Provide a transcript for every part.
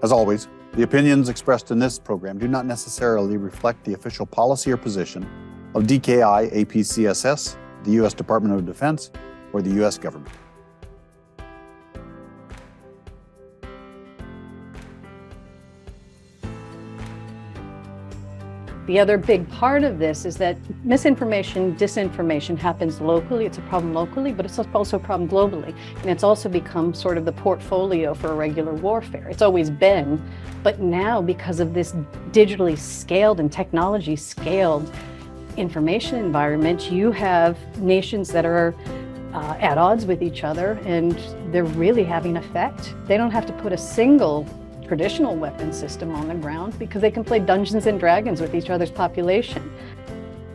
As always, the opinions expressed in this program do not necessarily reflect the official policy or position of DKI APCSS, the U.S. Department of Defense, or the U.S. government. The other big part of this is that misinformation, disinformation happens locally. It's a problem locally, but it's also a problem globally. And it's also become sort of the portfolio for irregular warfare. It's always been, but now because of this digitally scaled and technology scaled information environment, you have nations that are at odds with each other, and they're really having effect. They don't have to put a single traditional weapon system on the ground because they can play Dungeons and Dragons with each other's population.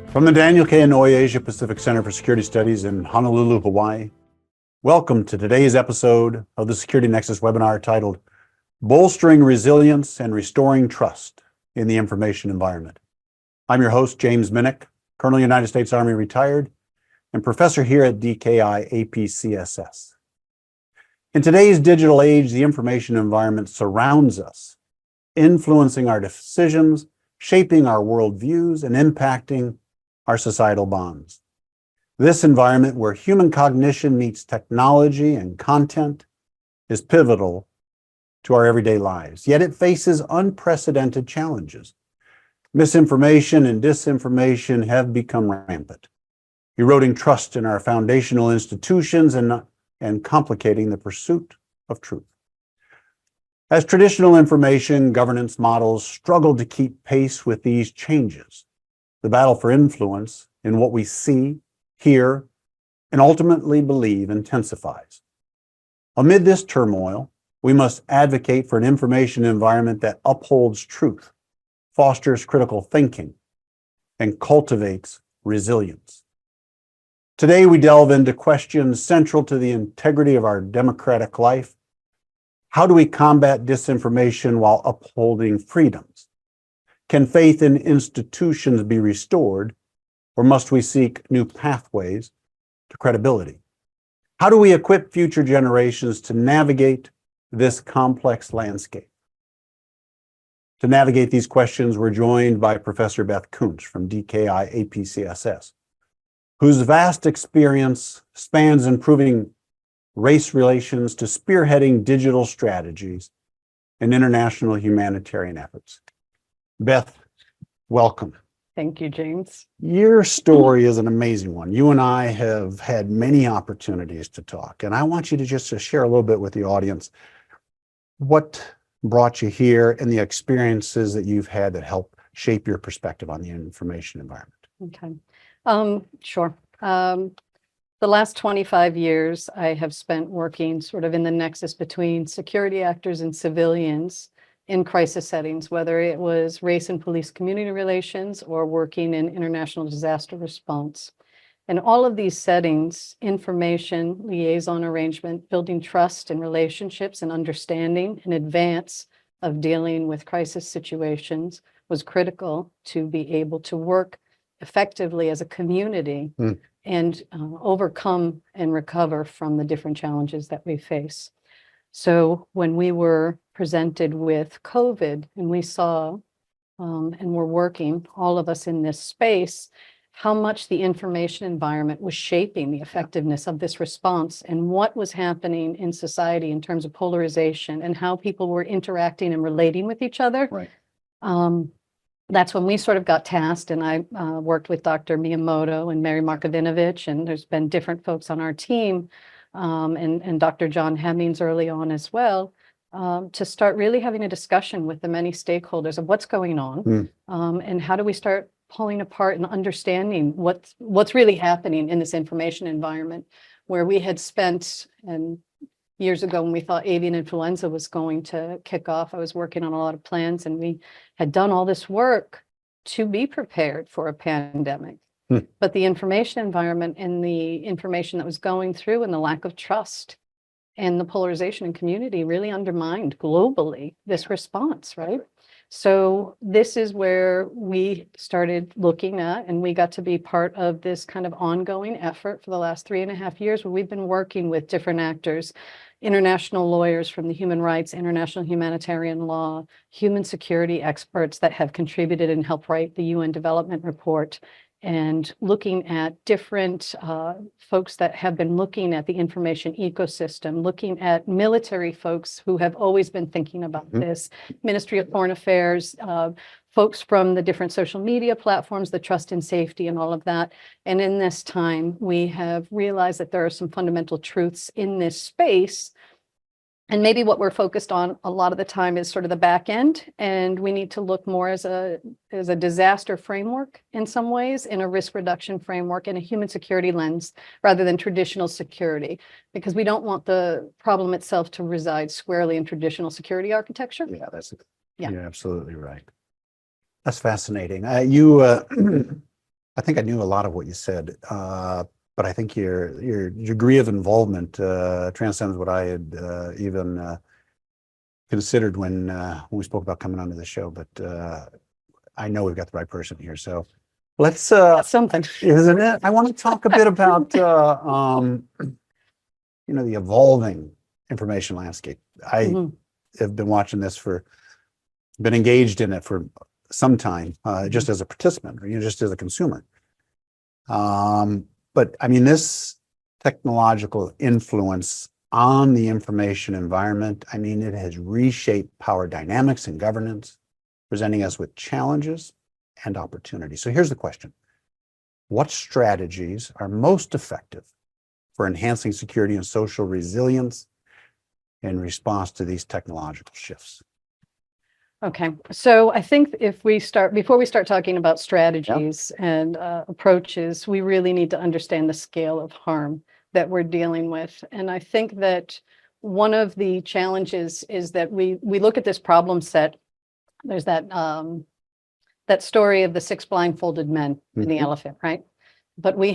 From the Daniel K. Inouye Asia Pacific Center for Security Studies in Honolulu, Hawaii, welcome to today's episode of the Security Nexus webinar titled Bolstering Resilience and Restoring Trust in the Information Environment. I'm your host, James Minnich, Colonel United States Army retired and professor here at DKI APCSS. In today's digital age, the information environment surrounds us, influencing our decisions, shaping our worldviews, and impacting our societal bonds. This environment where human cognition meets technology and content is pivotal to our everyday lives, yet it faces unprecedented challenges. Misinformation and disinformation have become rampant, eroding trust in our foundational institutions and complicating the pursuit of truth. As traditional information governance models struggle to keep pace with these changes, the battle for influence in what we see, hear, and ultimately believe intensifies. Amid this turmoil, we must advocate for an information environment that upholds truth, fosters critical thinking, and cultivates resilience. Today, we delve into questions central to the integrity of our democratic life. How do we combat disinformation while upholding freedoms? Can faith in institutions be restored, or must we seek new pathways to credibility? How do we equip future generations to navigate this complex landscape? To navigate these questions, we're joined by Professor Beth Kunce from DKI APCSS, whose vast experience spans improving race relations to spearheading digital strategies and international humanitarian efforts. Beth, welcome. Thank you, James. Your story is an amazing one. You and I have had many opportunities to talk, and I want you to just share a little bit with the audience what brought you here and the experiences that you've had that help shape your perspective on the information environment. Okay. Sure. The last 25 years I have spent working sort of in the nexus between security actors and civilians in crisis settings, whether it was race and police community relations or working in international disaster response. In all of these settings, information, liaison arrangement, building trust and relationships and understanding in advance of dealing with crisis situations was critical to be able to work effectively as a community and overcome and recover from the different challenges that we face. So when we were presented with COVID and we saw and we're working, all of us in this space, how much the information environment was shaping the effectiveness of this response and what was happening in society in terms of polarization and how people were interacting and relating with each other. Right. That's when we sort of got tasked, and I worked with Dr. Miyamoto and Mary Markovinovich, and there's been different folks on our team, and Dr. John Hemmings early on as well, to start really having a discussion with the many stakeholders of what's going on, and how do we start pulling apart and understanding what's really happening in this information environment, where we had spent, and years ago when we thought avian influenza was going to kick off, I was working on a lot of plans, and we had done all this work to be prepared for a pandemic. But the information environment and the information that was going through and the lack of trust and the polarization in community really undermined globally this response, right? So this is where we started looking at, and we got to be part of this kind of ongoing effort for the last 3.5 years, where we've been working with different actors international lawyers from the human rights, international humanitarian law, human security experts that have contributed and helped write the UN Development Report, and looking at different folks that have been looking at the information ecosystem, looking at military folks who have always been thinking about this, Ministry of Foreign Affairs, folks from the different social media platforms, the trust and safety and all of that. And in this time, we have realized that there are some fundamental truths in this space. And maybe what we're focused on a lot of the time is sort of the back end, and we need to look more as a disaster framework in some ways, in a risk reduction framework, in a human security lens, rather than traditional security, because we don't want the problem itself to reside squarely in traditional security architecture. Yeah, Yeah. you're absolutely right. That's fascinating. I think I knew a lot of what you said, but I think your degree of involvement transcends what I had even considered when we spoke about coming onto the show. But I know we've got the right person here. So let's That's something. isn't it? I want to talk a bit about the evolving information landscape. I have been watching this been engaged in it for some time, just as a participant, or just as a consumer. But I mean, this technological influence on the information environment, I mean, it has reshaped power dynamics and governance, presenting us with challenges and opportunities. So here's the question. What strategies are most effective for enhancing security and social resilience in response to these technological shifts? Okay, so I think before we start talking about strategies and approaches, we really need to understand the scale of harm that we're dealing with. And I think that one of the challenges is that we look at this problem set. There's that story of the 6 blindfolded men and the elephant, right? But we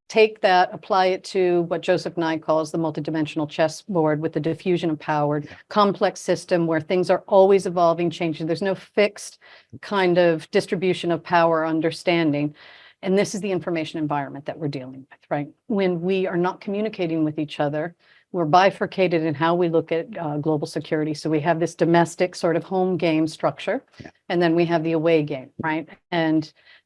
take that, apply it to what Joseph Nye calls the multidimensional chessboard with the diffusion of power, complex system where things are always evolving, changing. There's no fixed kind of distribution of power understanding. And this is the information environment that we're dealing with, right? When we are not communicating with each other, we're bifurcated in how we look at global security. So we have this domestic sort of home game structure, and then we have the away game, right?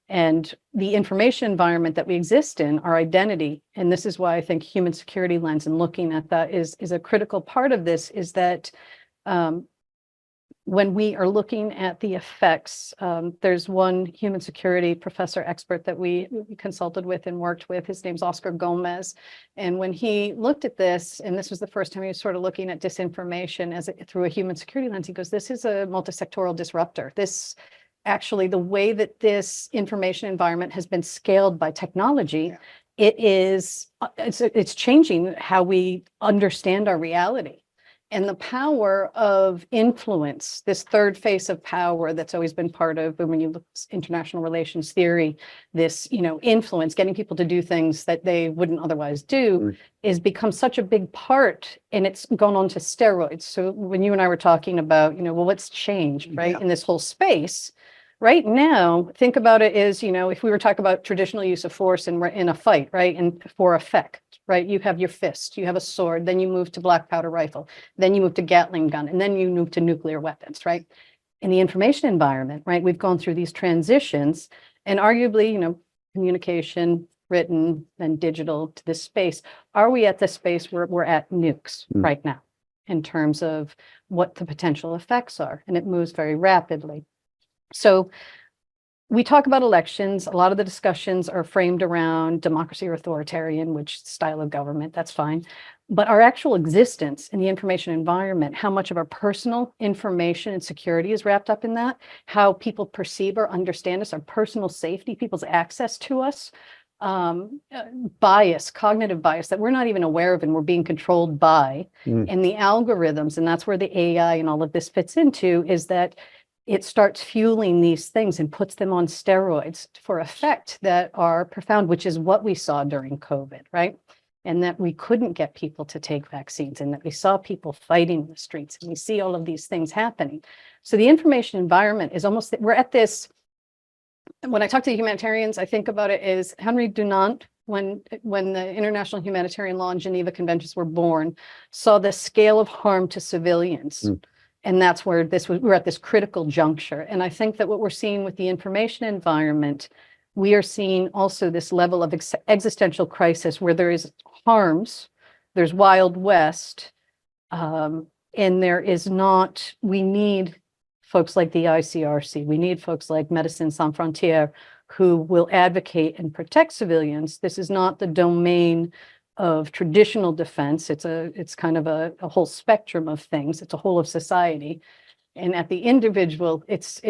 And the information environment that we exist in, our identity, and this is why I think human security lens and looking at that is a critical part of this, is that when we are looking at the effects, there's one human security professor expert that we consulted with and worked with. His name's Oscar Gomez. And when he looked at this, and this was the first time he was sort of looking at disinformation through a human security lens, he goes, this is a multisectoral disruptor. Actually, the way that this information environment has been scaled by technology, it's changing how we understand our reality. And the power of influence, this third face of power that's always been part of, when you look at international relations theory, this, influence, getting people to do things that they wouldn't otherwise do, is become such a big part, and it's gone on to steroids. So when you and I were talking about, well, what's changed, right, in this whole space? Right now, think about it as, if we were talking about traditional use of force and we're in a fight, right, and for effect, right, you have your fist, you have a sword, then you move to black powder rifle, then you move to Gatling gun, and then you move to nuclear weapons, right? In the information environment, right, we've gone through these transitions, and arguably, communication, written, and digital to this space. Are we at the space where we're at nukes right now in terms of what the potential effects are? And it moves very rapidly. So we talk about elections. A lot of the discussions are framed around democracy or authoritarian, which style of government, that's fine. But our actual existence in the information environment, how much of our personal information and security is wrapped up in that, how people perceive or understand us, our personal safety, people's access to us, bias, cognitive bias that we're not even aware of and we're being controlled by, and the algorithms, and that's where the AI and all of this fits into, is that it starts fueling these things and puts them on steroids for effect that are profound, which is what we saw during COVID, right? And that we couldn't get people to take vaccines, and that we saw people fighting in the streets, and we see all of these things happening. So the information environment is we're at this, when I talk to humanitarians, I think about it as Henry Dunant when the International Humanitarian Law and Geneva Conventions were born, saw the scale of harm to civilians. Mm. And that's where we're at this critical juncture. And I think that what we're seeing with the information environment, we are seeing also this level of existential crisis where there is harms, there's Wild West, and there is not, we need folks like the ICRC, we need folks like Médecins Sans Frontières who will advocate and protect civilians. This is not the domain of traditional defense. It's kind of a whole spectrum of things. It's a whole of society. And at the individual, it's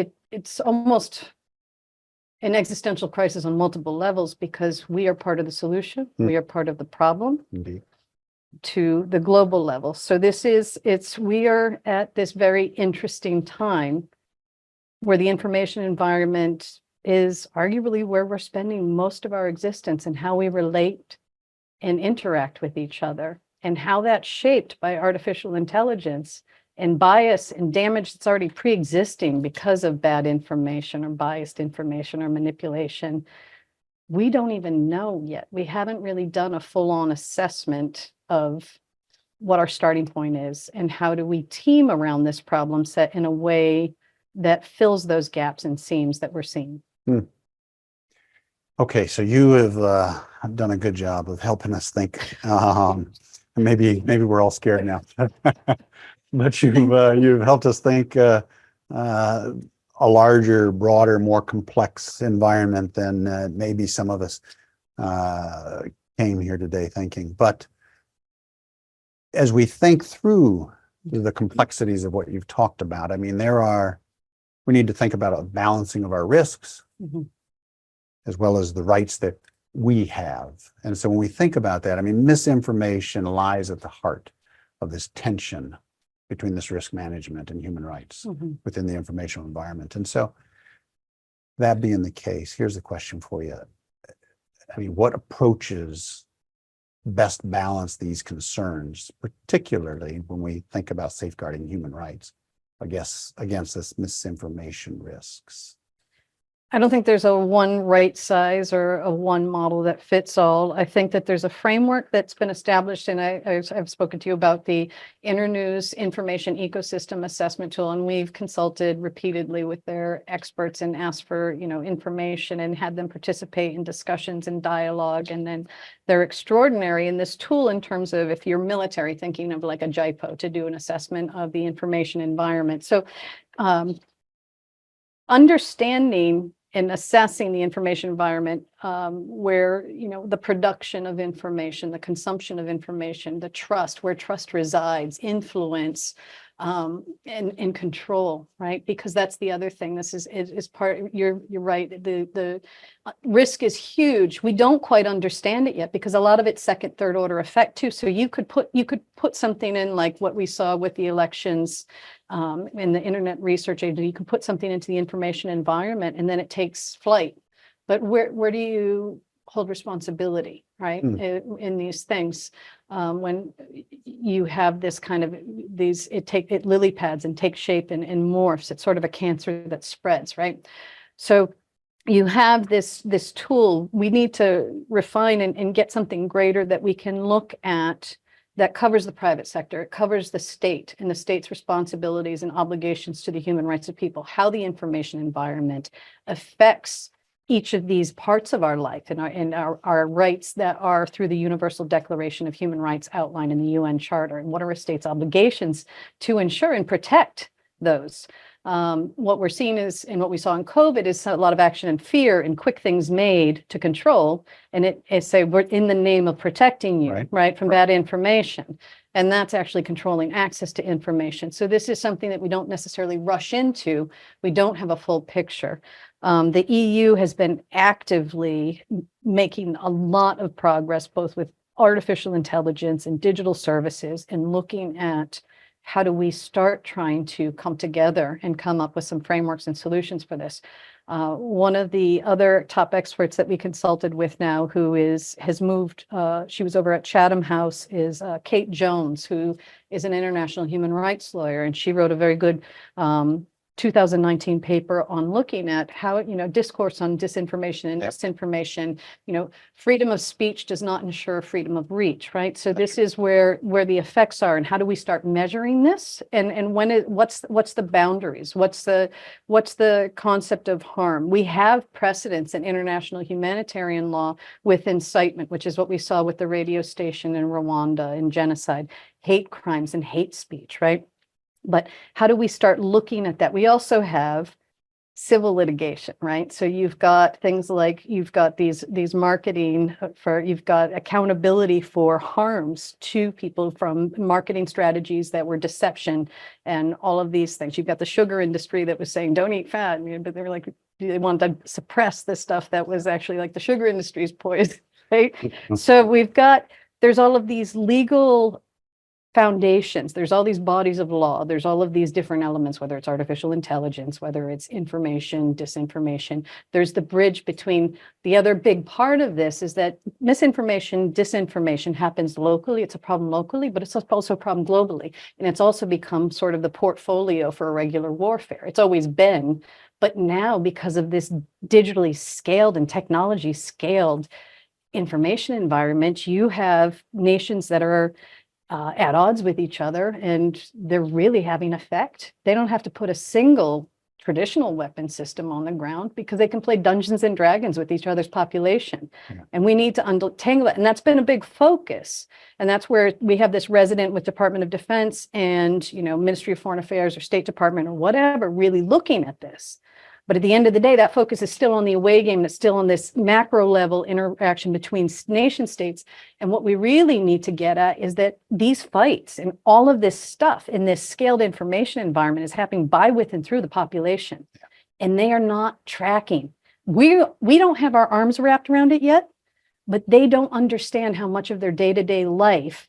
almost an existential crisis on multiple levels because we are part of the solution. Mm. We are part of the problem. Indeed. To the global level. So we are at this very interesting time where the information environment is arguably where we're spending most of our existence and how we relate and interact with each other and how that's shaped by artificial intelligence and bias and damage that's already pre-existing because of bad information or biased information or manipulation. We don't even know yet. We haven't really done a full-on assessment of what our starting point is and how do we team around this problem set in a way that fills those gaps and seams that we're seeing. Okay, so you have done a good job of helping us think. Maybe we're all scared now, but you've helped us think a larger, broader, more complex environment than maybe some of us came here today thinking. But as we think through the complexities of what you've talked about, I mean, we need to think about a balancing of our risks, Mm-hmm. as well as the rights that we have. And so when we think about that, I mean, misinformation lies at the heart of this tension between this risk management and human rights Mm-hmm. within the informational environment. And so that being the case, here's the question for you. I mean, what approaches best balance these concerns, particularly when we think about safeguarding human rights, I guess, against this misinformation risks? I don't think there's a one right size or a one model that fits all. I think that there's a framework that's been established, and I've spoken to you about the Internews Information Ecosystem Assessment Tool, and we've consulted repeatedly with their experts and asked for, information and had them participate in discussions and dialogue. And then they're extraordinary in this tool in terms of if you're military, thinking of like a JIPO to do an assessment of the information environment. So understanding and assessing the information environment, where, the production of information, the consumption of information, the trust, where trust resides, influence, and control, right? Because that's the other thing. This is part, you're right. The risk is huge. We don't quite understand it yet because a lot of it's second, third order effect too. So you could put something in like what we saw with the elections, in the Internet Research Agency. You can put something into the information environment and then it takes flight. But where do you hold responsibility, right? In these things, when you have this kind of it lily pads and takes shape and morphs. It's sort of a cancer that spreads, right? So you have this tool. We need to refine and get something greater that we can look at that covers the private sector. It covers the state and the state's responsibilities and obligations to the human rights of people, how the information environment affects each of these parts of our life and our rights that are through the Universal Declaration of Human Rights outlined in the UN Charter, and what are a state's obligations to ensure and protect those. What we're seeing is, and what we saw in COVID, is a lot of action and fear and quick things made to control. And it say we're in the name of protecting you, right, from bad information. And that's actually controlling access to information. So this is something that we don't necessarily rush into. We don't have a full picture. The EU has been actively making a lot of progress, both with artificial intelligence and digital services, and looking at how do we start trying to come together and come up with some frameworks and solutions for this. One of the other top experts that we consulted with now, who has moved, she was over at Chatham House, is Kate Jones, who is an international human rights lawyer, and she wrote a very good 2019 paper on looking at how, discourse on disinformation and misinformation, freedom of speech does not ensure freedom of reach, right? So this is where the effects are, and how do we start measuring this? And what's the boundaries? What's the concept of harm? We have precedents in international humanitarian law with incitement, which is what we saw with the radio station in Rwanda and genocide, hate crimes and hate speech, right? But how do we start looking at that? We also have civil litigation, right? So you've got things like, you've got these marketing you've got accountability for harms to people from marketing strategies that were deception and all of these things. You've got the sugar industry that was saying, don't eat fat, but they were like, they wanted to suppress the stuff that was actually like the sugar industry's poison, right? So there's all of these legal foundations, there's all these bodies of law, there's all of these different elements, whether it's artificial intelligence, whether it's information, disinformation. There's the bridge between. The other big part of this is that misinformation, disinformation happens locally. It's a problem locally, but it's also a problem globally. And it's also become sort of the portfolio for irregular warfare. It's always been, but now because of this digitally scaled and technology scaled information environment, you have nations that are at odds with each other, and they're really having effect. They don't have to put a single traditional weapon system on the ground because they can play Dungeons and Dragons with each other's population. Yeah. And we need to untangle that. And that's been a big focus. And that's where we have this resident with Department of Defense and, Ministry of Foreign Affairs or State Department or whatever, really looking at this. But at the end of the day, that focus is still on the away game. And it's still on this macro level interaction between nation states. And what we really need to get at is that these fights and all of this stuff in this scaled information environment is happening by, with, and through the population. Yeah. And they are not tracking. We don't have our arms wrapped around it yet, but they don't understand how much of their day-to-day life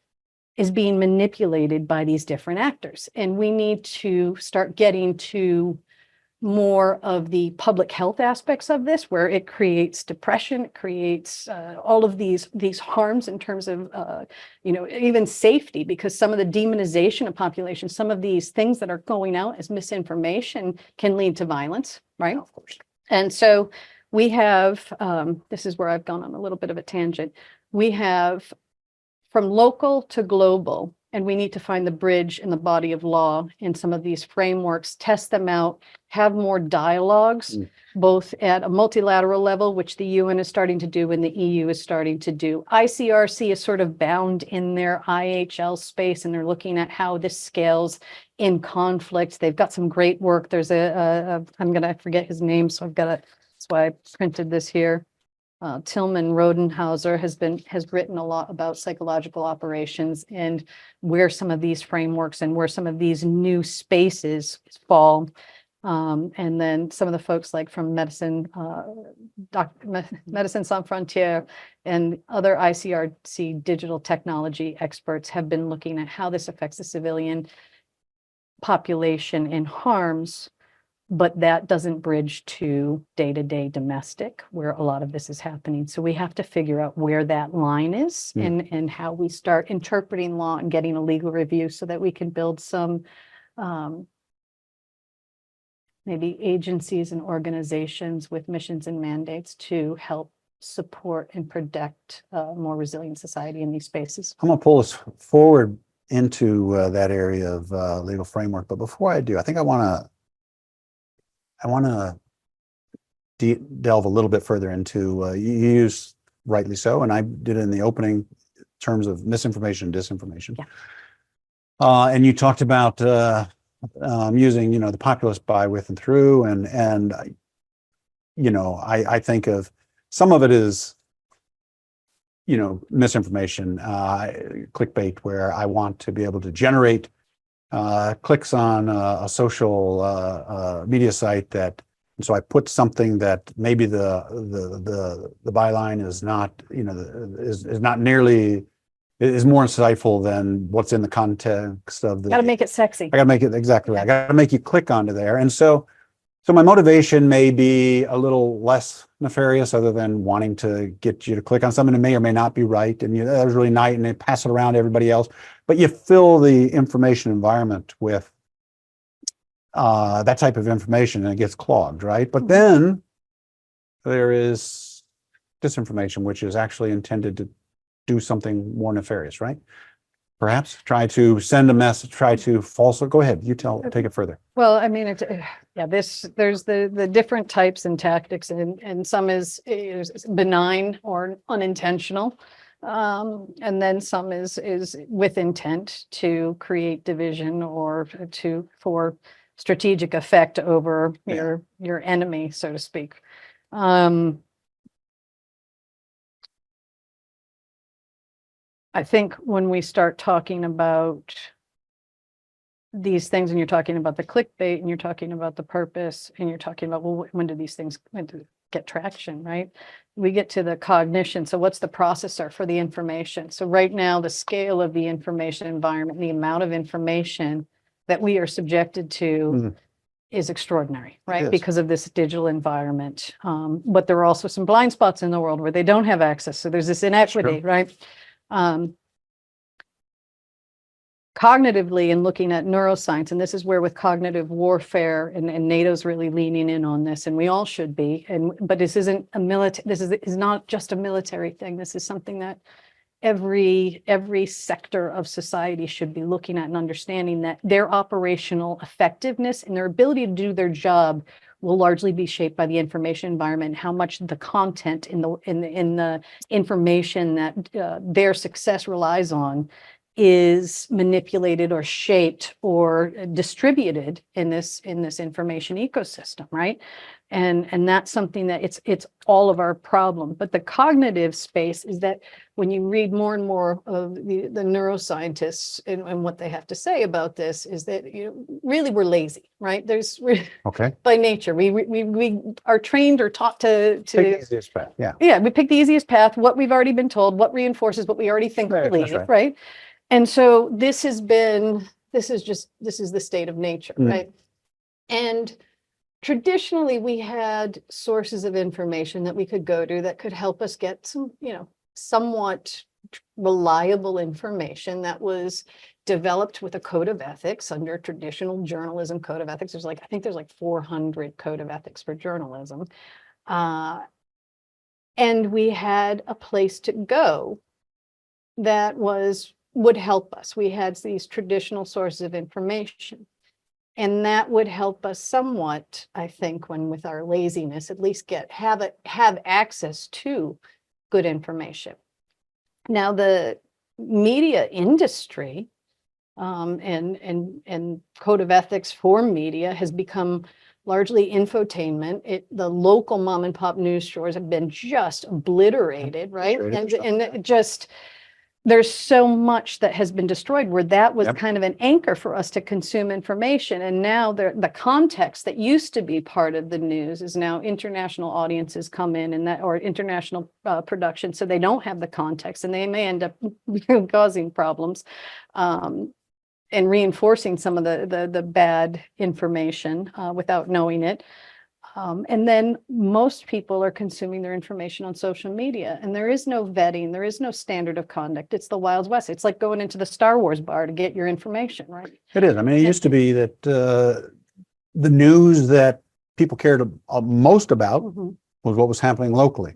is being manipulated by these different actors. And we need to start getting to more of the public health aspects of this, where it creates depression, it creates all of these harms in terms of, even safety, because some of the demonization of population, some of these things that are going out as misinformation can lead to violence, right? Yeah, of course. And so we have, this is where I've gone on a little bit of a tangent. We have from local to global, and we need to find the bridge in the body of law in some of these frameworks, test them out, have more dialogues, both at a multilateral level, which the UN is starting to do and the EU is starting to do. ICRC is sort of bound in their IHL space, and they're looking at how this scales in conflicts. They've got some great work. There's I'm going to forget his name, so that's why I printed this here. Tillman Rodenhauser has written a lot about psychological operations and where some of these frameworks and where some of these new spaces fall. And then some of the folks like from Medicine Sans Frontières and other ICRC digital technology experts have been looking at how this affects the civilian population in harms. But that doesn't bridge to day-to-day domestic, where a lot of this is happening. So we have to figure out where that line is and how we start interpreting law and getting a legal review so that we can build some maybe agencies and organizations with missions and mandates to help support and protect a more resilient society in these spaces. I'm going to pull us forward into that area of legal framework. But before I do, I think I want to delve a little bit further into, you use, rightly so, and I did it in the opening, terms of misinformation and disinformation. Yeah. And you talked about using, the populist by, with, and through, and I think of some of it is, misinformation, clickbait, where I want to be able to generate clicks on a social media site and so I put something that maybe the byline is not, is not nearly, is more insightful than what's in the context of the. Got to make it sexy. I got to make it exactly right. I got to make you click onto there, and so my motivation may be a little less nefarious, other than wanting to get you to click on something that may or may not be right, and that was really nice, and they pass it around to everybody else. But you fill the information environment with that type of information, and it gets clogged, right? But then there is disinformation, which is actually intended to do something more nefarious, right? Perhaps try to send a message, try to go ahead, take it further. Well, I mean, there's the different types and tactics, and some is benign or unintentional. And then some is with intent to create division or for strategic effect over your enemy, so to speak. I think when we start talking about these things, and you're talking about the clickbait, and you're talking about the purpose, and you're talking about, well, when do get traction, right? We get to the cognition. So what's the processor for the information? So right now, the scale of the information environment, the amount of information that we are subjected to is extraordinary, right? Because of this digital environment. But there are also some blind spots in the world where they don't have access. So there's this inequity, right? Cognitively, and looking at neuroscience, and this is where with cognitive warfare, and NATO's really leaning in on this, and we all should be. But this isn't a military. This is not just a military thing. This is something that every sector of society should be looking at and understanding, that their operational effectiveness and their ability to do their job will largely be shaped by the information environment, and how much the content in the information that their success relies on is manipulated or shaped or distributed in this information ecosystem, right? And that's something that it's all of our problem. But the cognitive space is that when you read more and more of the neuroscientists and what they have to say about this, is that really we're lazy, right? By nature we are trained or taught to take the easiest path. We pick the easiest path, what we've already been told, what reinforces what we already think we believe, right? And so this is the state of nature, right? And traditionally, we had sources of information that we could go to that could help us get some, somewhat reliable information that was developed with a code of ethics under traditional journalism code of ethics. I think there's like 400 code of ethics for journalism. And we had a place to go that would help us. We had these traditional sources of information, and that would help us somewhat, I think, when with our laziness, at least have access to good information. Now, the media industry and code of ethics for media has become largely infotainment. The local mom and pop news stores have been just obliterated, right? And just there's so much that has been destroyed, where that was kind of an anchor for us to consume information. And now the context that used to be part of the news is now international audiences come in, and or international production. So they don't have the context, and they may end up causing problems and reinforcing some of the bad information without knowing it. And then most people are consuming their information on social media, and there is no vetting, there is no standard of conduct. It's the Wild West. It's like going into the Star Wars bar to get your information, right? It is. I mean, it used to be that the news that people cared most about was what was happening locally.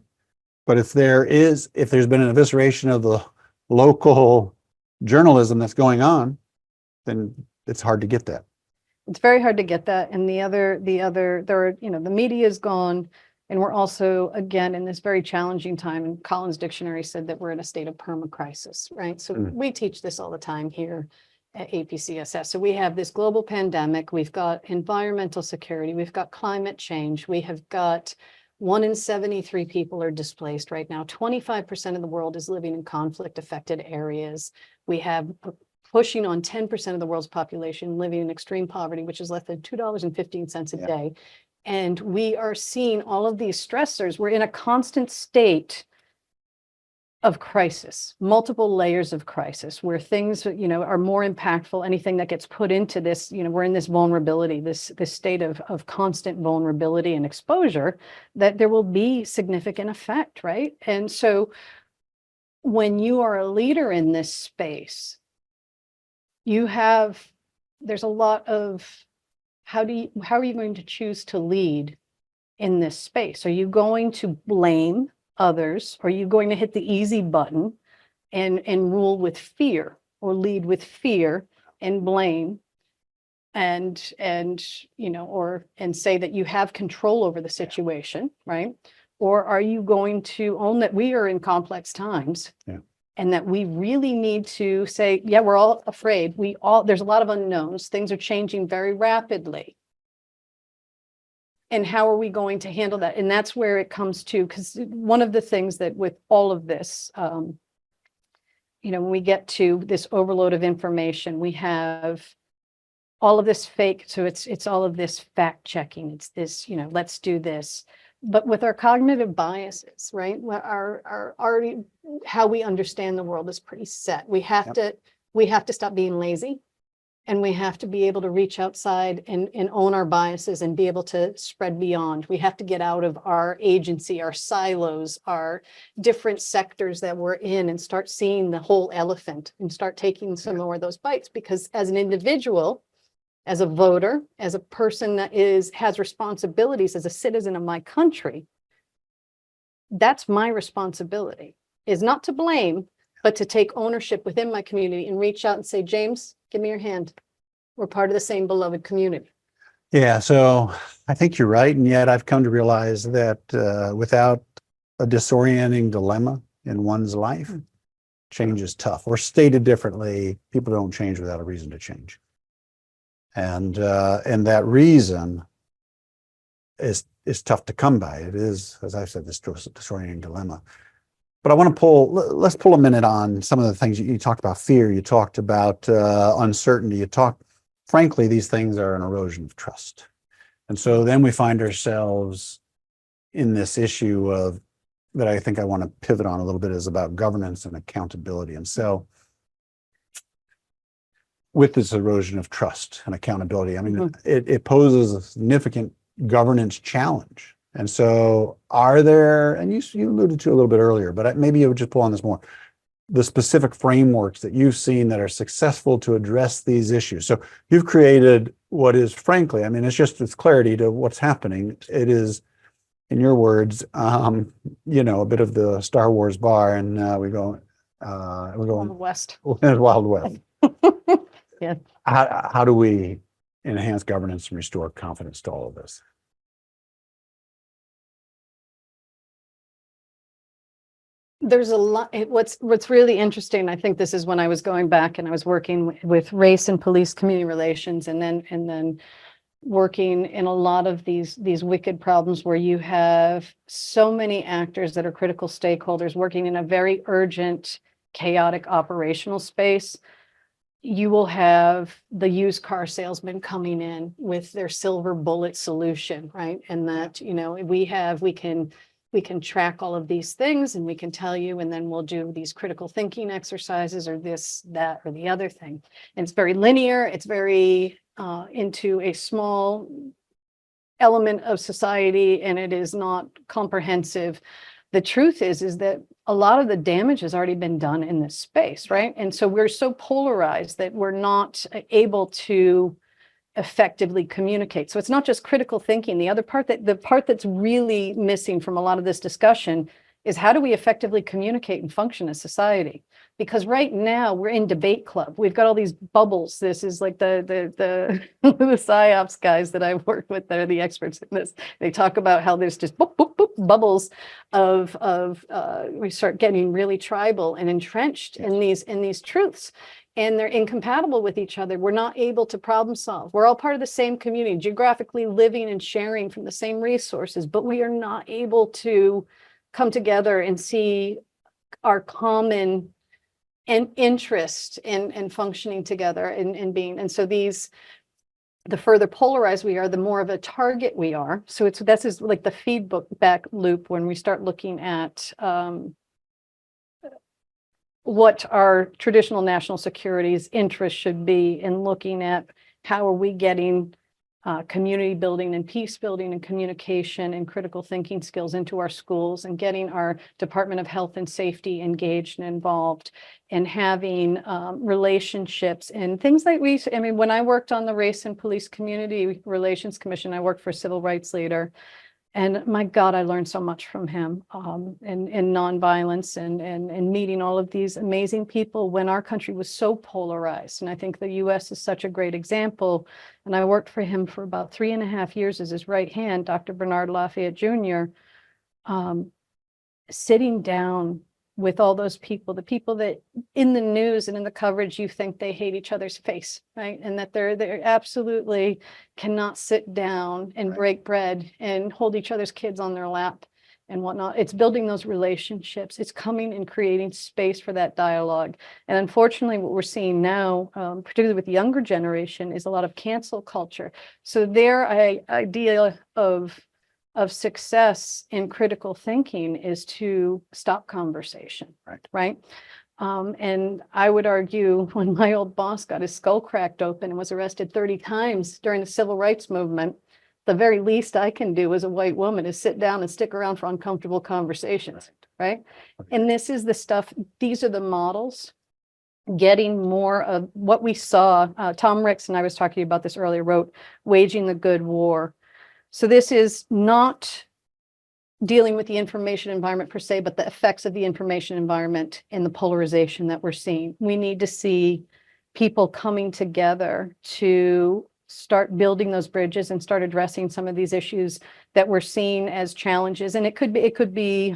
But if there's been an evisceration of the local journalism that's going on, then it's hard to get that. It's very hard to get that. And the media is gone. And we're also, again, in this very challenging time, and Collins Dictionary said that we're in a state of permacrisis, right? So we teach this all the time here at APCSS. So we have this global pandemic, we've got environmental security, we've got climate change, we have got 1 in 73 people are displaced right now. 25% of the world is living in conflict-affected areas. We have pushing on 10% of the world's population living in extreme poverty, which is less than $2.15 a day. And we are seeing all of these stressors. We're in a constant state of crisis, multiple layers of crisis, where things, are more impactful. Anything that gets put into this, we're in this vulnerability, this state of constant vulnerability and exposure, that there will be significant effect, right? And so when you are a leader in this space, there's a lot of how are you going to choose to lead in this space? Are you going to blame others? Are you going to hit the easy button and rule with fear, or lead with fear and blame, and say that you have control over the situation, right? Or are you going to own that we are in complex times? Yeah. And that we really need to say, yeah, we're all afraid. There's a lot of unknowns. Things are changing very rapidly. And how are we going to handle that? And that's where it comes to, because one of the things that with all of this, when we get to this overload of information, we have all of this fake. So it's all of this fact checking. It's this, let's do this. But with our cognitive biases, right? Our already how we understand the world is pretty set. We have to stop being lazy, and we have to be able to reach outside and own our biases and be able to spread beyond. We have to get out of our agency, our silos, our different sectors that we're in, and start seeing the whole elephant and start taking some more of those bites. Because as an individual, as a voter, as a person that has responsibilities as a citizen of my country, that's my responsibility, is not to blame, but to take ownership within my community and reach out and say, James, give me your hand. We're part of the same beloved community. Yeah, so I think you're right. And yet I've come to realize that without a disorienting dilemma in one's life, change is tough. Or stated differently, people don't change without a reason to change. And that reason is tough to come by. It is, as I said, this disorienting dilemma. But I want to let's pull a minute on some of the things you talked about. Fear, you talked about uncertainty, frankly, these things are an erosion of trust. And so then we find ourselves in this issue that I think I want to pivot on a little bit, is about governance and accountability. And so with this erosion of trust and accountability, I mean, it poses a significant governance challenge. And so are there, and you alluded to a little bit earlier, but maybe you would just pull on this more, the specific frameworks that you've seen that are successful to address these issues. So you've created what is, frankly, I mean, it's clarity to what's happening. It is, in your words, a bit of the Star Wars bar, and we're going Wild West. Wild West. Yeah. How do we enhance governance and restore confidence to all of this? There's a lot. What's really interesting, I think this is when I was going back and I was working with race and police community relations, and then working in a lot of these wicked problems where you have so many actors that are critical stakeholders working in a very urgent, chaotic operational space. You will have the used car salesman coming in with their silver bullet solution, right? And that, we can track all of these things, and we can tell you, and then we'll do these critical thinking exercises, or this, that, or the other thing. And it's very linear. It's very into a small element of society, and it is not comprehensive. The truth is that a lot of the damage has already been done in this space, right? And so we're so polarized that we're not able to effectively communicate. So it's not just critical thinking. The part that's really missing from a lot of this discussion is, how do we effectively communicate and function as society? Because right now we're in debate club. We've got all these bubbles. This is like the the PsyOps guys that I've worked with. They're the experts in this. They talk about how there's just boop, boop, boop, bubbles of we start getting really tribal and entrenched in these truths. And they're incompatible with each other. We're not able to problem solve. We're all part of the same community, geographically living and sharing from the same resources, but we are not able to come together and see our common interest in functioning together and being. And so the further polarized we are, the more of a target we are. So this is like the feedback loop when we start looking at what our traditional national security's interests should be, and looking at how are we getting community building and peace building and communication and critical thinking skills into our schools, and getting our Department of Health and Safety engaged and involved, and having relationships and things like I mean, when I worked on the Race and Police Community Relations Commission, I worked for a civil rights leader. And my God, I learned so much from him in nonviolence and meeting all of these amazing people when our country was so polarized. And I think the US is such a great example. And I worked for him for about 3.5 years as his right hand, Dr. Bernard Lafayette Jr., sitting down with all those people, the people that in the news and in the coverage, you think they hate each other's face, right? And that they're absolutely cannot sit down and break bread and hold each other's kids on their lap and whatnot. It's building those relationships. It's coming and creating space for that dialogue. And unfortunately, what we're seeing now, particularly with the younger generation, is a lot of cancel culture. So their idea of success in critical thinking is to stop conversation, right? And I would argue when my old boss got his skull cracked open and was arrested 30 times during the civil rights movement, the very least I can do as a white woman is sit down and stick around for uncomfortable conversations, right? And this is the stuff, these are the models, getting more of what we saw. Tom Ricks, and I was talking about this earlier, wrote Waging the Good War. So this is not dealing with the information environment per se, but the effects of the information environment and the polarization that we're seeing. We need to see people coming together to start building those bridges and start addressing some of these issues that we're seeing as challenges. And it could be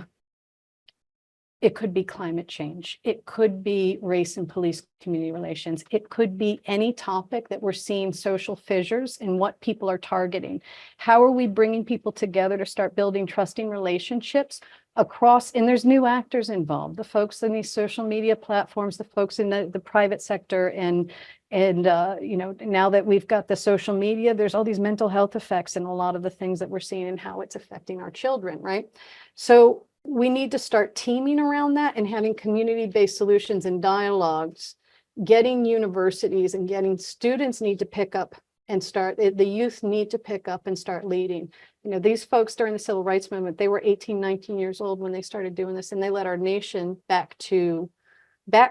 climate change. It could be race and police community relations. It could be any topic that we're seeing social fissures in what people are targeting. How are we bringing people together to start building trusting relationships across, and there's new actors involved, the folks in these social media platforms, the folks in the private sector, and you know, now that we've got the social media, there's all these mental health effects and a lot of the things that we're seeing and how it's affecting our children, right? So we need to start teaming around that and having community-based solutions and dialogues, getting universities and getting students need to pick up and start, the youth need to pick up and start leading. You know, these folks during the civil rights movement, they were 18, 19 years old when they started doing this, and they led our nation back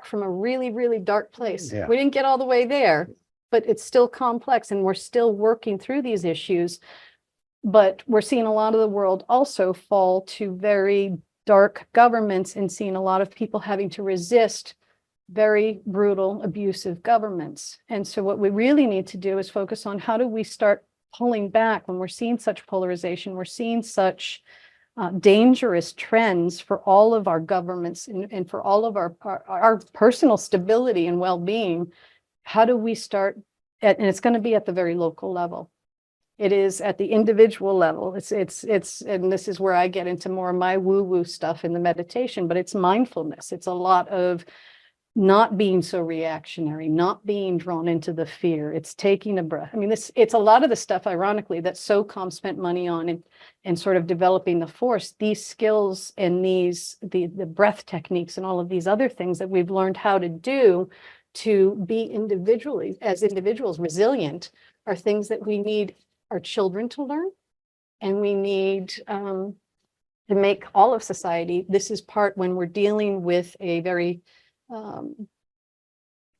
from a really, really dark place. Yeah. We didn't get all the way there, but it's still complex and we're still working through these issues. But we're seeing a lot of the world also fall to very dark governments and seeing a lot of people having to resist very brutal, abusive governments. And so what we really need to do is focus on how do we start pulling back when we're seeing such polarization, we're seeing such dangerous trends for all of our governments and for all of our personal stability and well-being. How do we start and it's going to be at the very local level. It is at the individual level. It's, and this is where I get into more of my woo-woo stuff in the meditation, but it's mindfulness. It's a lot of not being so reactionary, not being drawn into the fear. It's taking a breath. I mean, it's a lot of the stuff, ironically, that SOCOM spent money on and sort of developing the force, these skills and the breath techniques and all of these other things that we've learned how to do to be as individuals resilient are things that we need our children to learn, and we need to make all of society. This is part when we're dealing with a very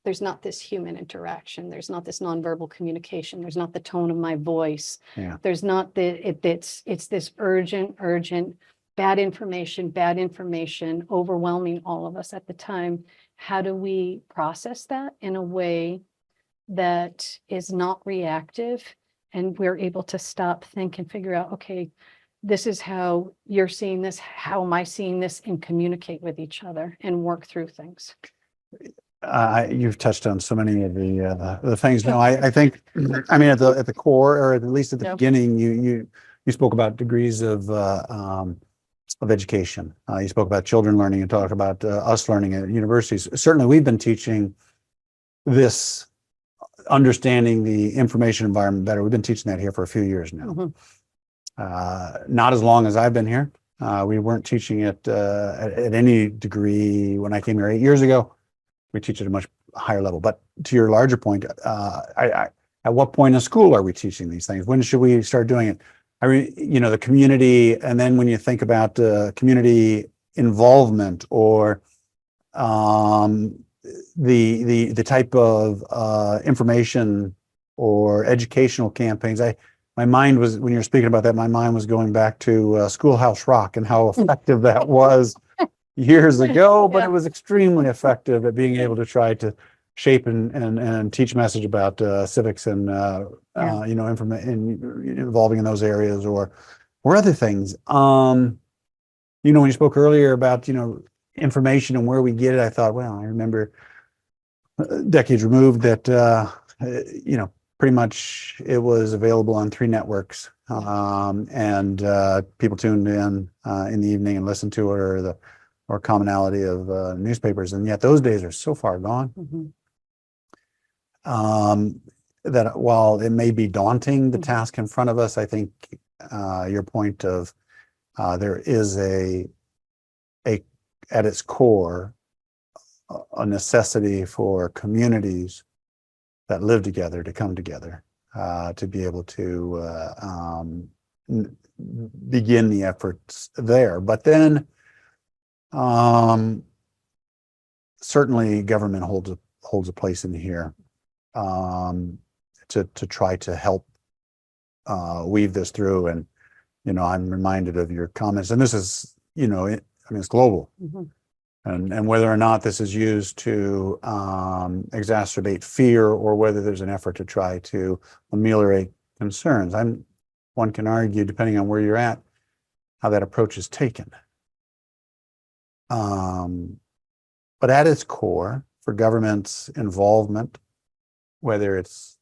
there's not this human interaction, there's not this nonverbal communication, there's not the tone of my voice, there's not it's this urgent bad information overwhelming all of us at the time. How do we process that in a way that is not reactive, and we're able to stop, think, and figure out, okay, this is how you're seeing this, how am I seeing this, and communicate with each other and work through things. You've touched on so many of the things. No, I think, I mean, at the core, or at least at the beginning, you spoke about degrees of education. You spoke about children learning and talked about us learning at universities. Certainly, we've been teaching this, understanding the information environment better. We've been teaching that here for a few years now. Not as long as I've been here. We weren't teaching it at any degree when I came here 8 years ago. We teach at a much higher level. But to your larger point, At what point in school are we teaching these things? When should we start doing it? The community, and then when you think about community involvement or the type of information or educational campaigns. My mind was, when you're speaking about that, my mind was going back to Schoolhouse Rock and how effective that was years ago, but it was extremely effective at being able to try to shape and teach message about civics and involving in those areas or other things. When you spoke earlier about information and where we get it, I thought, well, I remember decades removed that pretty much it was available on 3 networks, and people tuned in the evening and listened to it, or commonality of newspapers, and yet those days are so far gone. That while it may be daunting, the task in front of us, I think your point of there is at its core a necessity for communities that live together to come together to be able to begin the efforts there. But then certainly government holds a place in here to try to help weave this through. And I'm reminded of your comments, and this is it's global. And whether or not this is used to exacerbate fear or whether there's an effort to try to ameliorate concerns. One can argue, depending on where you're at, how that approach is taken. But at its core, for government's involvement, whether it's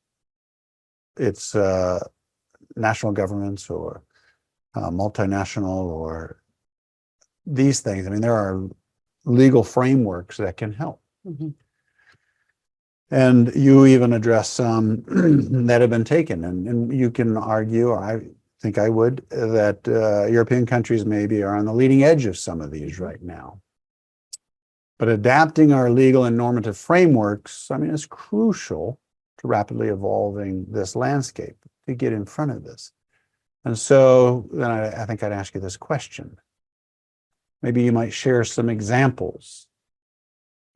national governments or multinational or these things, there are legal frameworks that can help. And you even address some that have been taken, and you can argue, or I think I would, that European countries maybe are on the leading edge of some of these right now. But adapting our legal and normative frameworks, is crucial to rapidly evolving this landscape to get in front of this. And so then I think I'd ask you this question. Maybe you might share some examples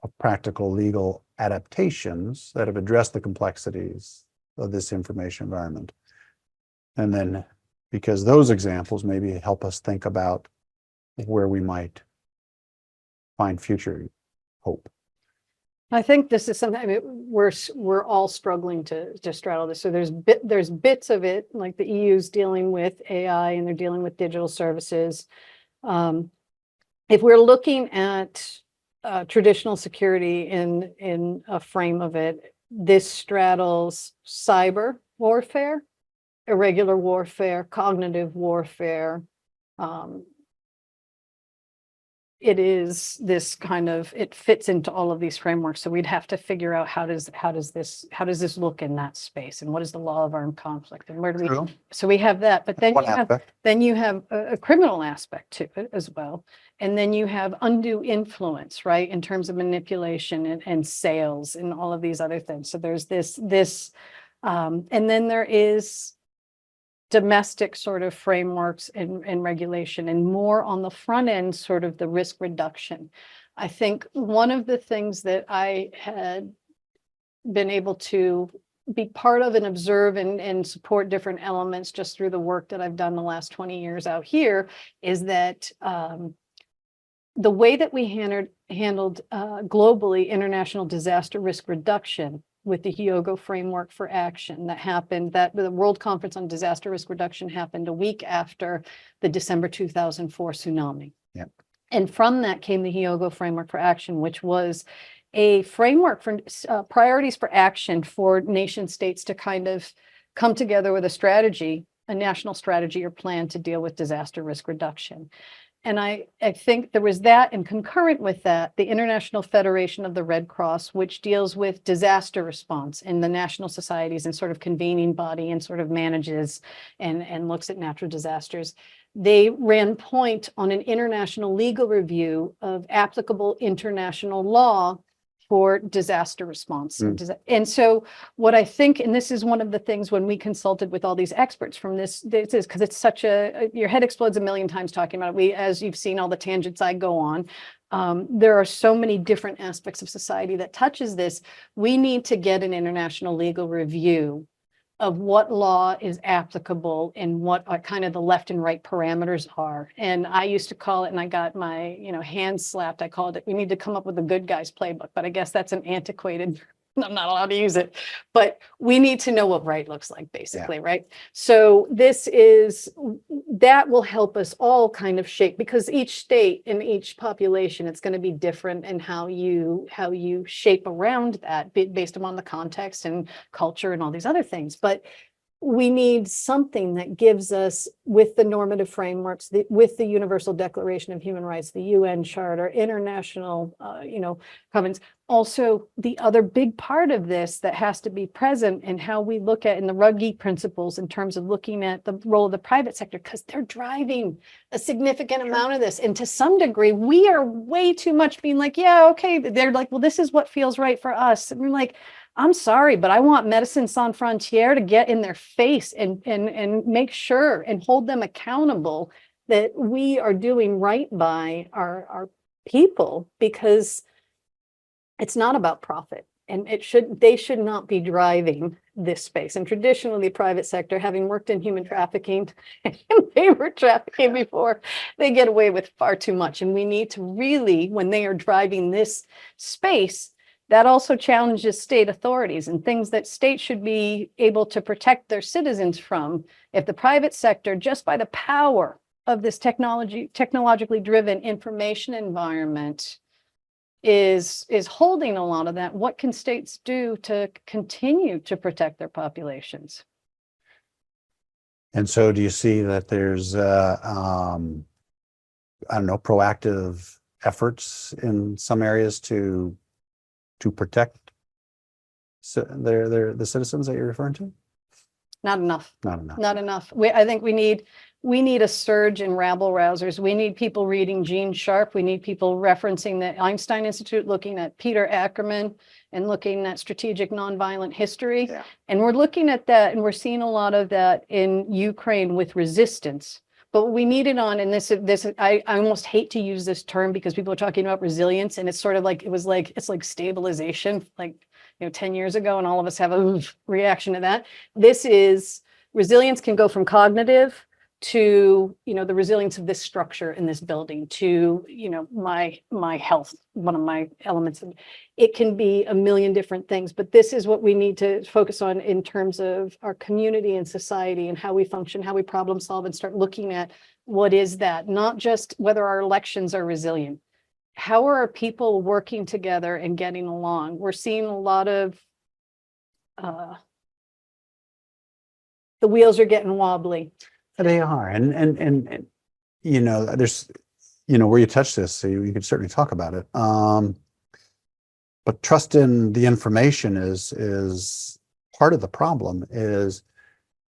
of practical legal adaptations that have addressed the complexities of this information environment. And then, because those examples maybe help us think about where we might find future hope. I think this is something we're all struggling to straddle this. So there's bits of it, like the EU's dealing with AI and they're dealing with digital services. If we're looking at traditional security in a frame of it, this straddles cyber warfare, irregular warfare, cognitive warfare. It is this kind of, it fits into all of these frameworks. So we'd have to figure out how does this look in that space, and what is the law of armed conflict, and where do we? So we have that, but then you have a criminal aspect to it as well, and then you have undue influence, right, in terms of manipulation and sales and all of these other things. So there's this, and then there is domestic sort of frameworks and regulation, and more on the front end, sort of the risk reduction. I think one of the things that I had been able to be part of and observe and support different elements just through the work that I've done the last 20 years out here is that the way that we handled globally international disaster risk reduction with the Hyogo framework for action that happened, that the World Conference on Disaster Risk Reduction happened a week after the December 2004 tsunami. Yep. And from that came the Hyogo framework for action, which was a framework for priorities for action for nation states to kind of come together with a strategy, a national strategy or plan to deal with disaster risk reduction. And I think there was that, and concurrent with that, the International Federation of the Red Cross, which deals with disaster response in the national societies and sort of convening body and sort of manages and looks at natural disasters. They ran point on an international legal review of applicable international law for disaster response. Mm. And so what I think, and this is one of the things when we consulted with all these experts from this is because it's such your head explodes a million times talking about it. As you've seen all the tangents I go on, there are so many different aspects of society that touches this. We need to get an international legal review of what law is applicable and what are kind of the left and right parameters are. And I used to call it, and I got my, hands slapped. I called it, we need to come up with a good guys playbook, but I guess that's an antiquated, I'm not allowed to use it, but we need to know what right looks like, basically, right? So that will help us all kind of shape, because each state and each population, it's going to be different in how you shape around that based upon the context and culture and all these other things. But we need something that gives us, with the normative frameworks, with the Universal Declaration of Human Rights, the UN Charter, international, covenants. Also, the other big part of this that has to be present in how we look at in the Ruggie principles in terms of looking at the role of the private sector, because they're driving a significant amount of this. And to some degree, we are way too much being like, yeah, okay. They're like, well, this is what feels right for us. And we're like, I'm sorry, but I want Medicine Sans Frontières to get in their face and make sure and hold them accountable that we are doing right by our people, because it's not about profit, and they should not be driving this space. And traditionally, private sector, having worked in human trafficking and labor trafficking before, they get away with far too much. And we need to really, when they are driving this space, that also challenges state authorities and things that states should be able to protect their citizens from. If the private sector, just by the power of this technologically driven information environment, is holding a lot of that, what can states do to continue to protect their populations? And so do you see that there's, proactive efforts in some areas to protect the citizens that you're referring to? Not enough. Not enough. Not enough. I think we need a surge in rabble rousers. We need people reading Gene Sharp. We need people referencing the Einstein Institute, looking at Peter Ackerman and looking at strategic nonviolent history. Yeah. And we're looking at that, and we're seeing a lot of that in Ukraine with resistance. But we need it on, and I almost hate to use this term because people are talking about resilience, and it's sort of like, it's like stabilization, like, 10 years ago, and all of us have a reaction to that. Resilience can go from cognitive to, the resilience of this structure in this building to, my health, one of my elements. It can be a million different things, but this is what we need to focus on in terms of our community and society and how we function, how we problem solve, and start looking at what is that, not just whether our elections are resilient. How are our people working together and getting along? We're seeing a lot of the wheels are getting wobbly. They are, and there's, where you touch this, so you could certainly talk about it. But trust in the information is part of the problem. Is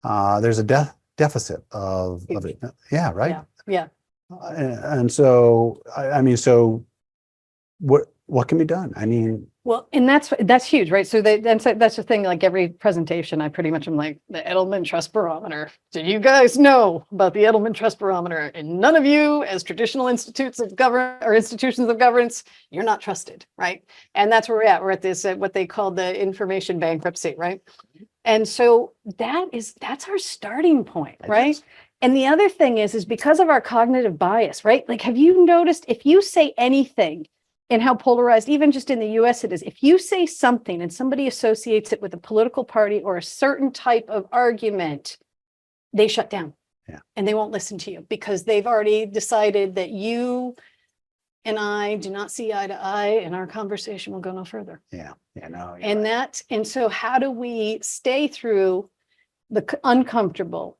there's a deficit of it. Yeah, right. Yeah. And so so what can be done? Well, and that's huge, right? So that's the thing. Like every presentation, I pretty much am like, the Edelman Trust Barometer. Did you guys know about the Edelman Trust Barometer? And none of you, as traditional institutions of governance, you're not trusted, right? And that's where we're at. We're at this what they call the information bankruptcy, right? And so that's our starting point, right? And the other thing is because of our cognitive bias, right? Like, have you noticed if you say anything, and how polarized, even just in the US it is, if you say something and somebody associates it with a political party or a certain type of argument, they shut down. Yeah. And they won't listen to you because they've already decided that you and I do not see eye to eye, and our conversation will go no further. Yeah. No. And so how do we stay through the uncomfortable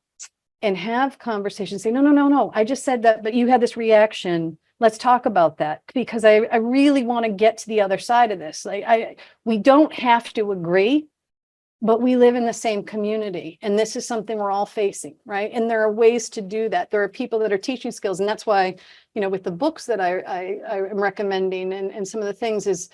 and have conversations, say, no, I just said that, but you had this reaction. Let's talk about that, because I really want to get to the other side of this. We don't have to agree, but we live in the same community, and this is something we're all facing, right? And there are ways to do that. There are people that are teaching skills, and that's why, with the books that I am recommending and some of the things is,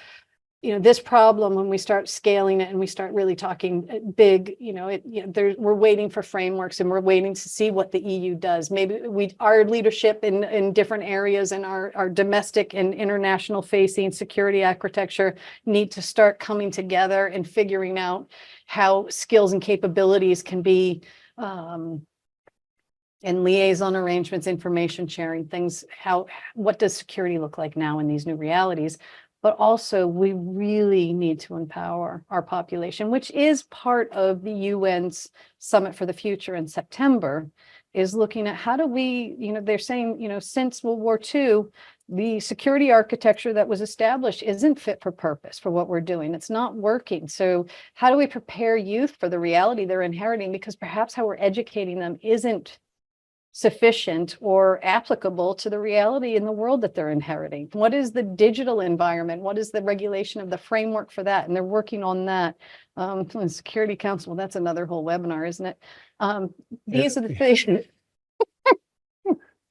this problem, when we start scaling it and we start really talking big, we're waiting for frameworks and we're waiting to see what the EU does. Maybe our leadership in different areas and our domestic and international facing security architecture need to start coming together and figuring out how skills and capabilities can be and liaison arrangements, information sharing, things, what does security look like now in these new realities? But also we really need to empower our population, which is part of the UN's Summit for the Future in September, is looking at how do we, they're saying, since World War II, the security architecture that was established isn't fit for purpose for what we're doing. It's not working. So how do we prepare youth for the reality they're inheriting? Because perhaps how we're educating them isn't sufficient or applicable to the reality in the world that they're inheriting. What is the digital environment? What is the regulation of the framework for that? And they're working on that. Security Council, well, that's another whole webinar, isn't it? These are the things.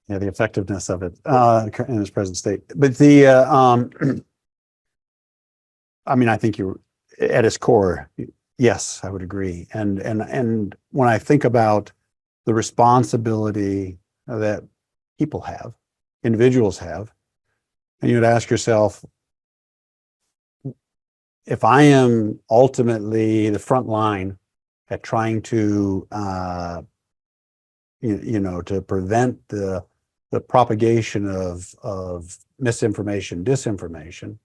Yeah, the effectiveness of it in its present state. But I think you're at its core. Yes, I would agree. And when I think about the responsibility that people have, individuals have, and you would ask yourself, if I am ultimately the front line at trying to, to prevent the propagation of misinformation, disinformation,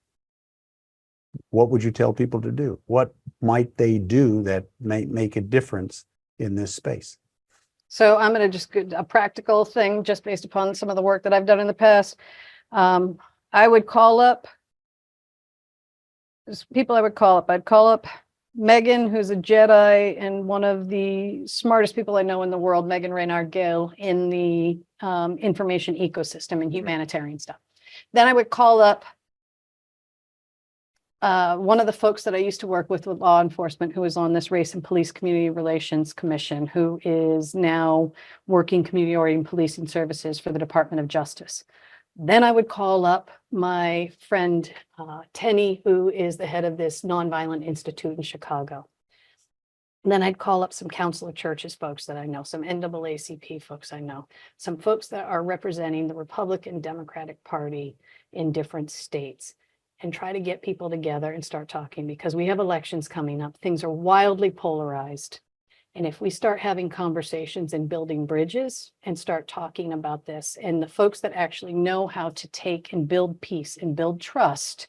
what would you tell people to do? What might they do that might make a difference in this space? So I'm going to just a practical thing just based upon some of the work that I've done in the past. I would call up people I'd call up Megan, who's a Jedi and one of the smartest people I know in the world, Megan Reynard Gale, in the information ecosystem and humanitarian stuff. Then I would call up one of the folks that I used to work with law enforcement, who was on this Race and Police Community Relations Commission, who is now working community-oriented policing services for the Department of Justice. Then I would call up my friend Tenny, who is the head of this Nonviolent Institute in Chicago. And then I'd call up some Council of Churches folks that I know, some NAACP folks I know, some folks that are representing the Republican Democratic Party in different states, and try to get people together and start talking, because we have elections coming up. Things are wildly polarized. And if we start having conversations and building bridges and start talking about this, and the folks that actually know how to take and build peace and build trust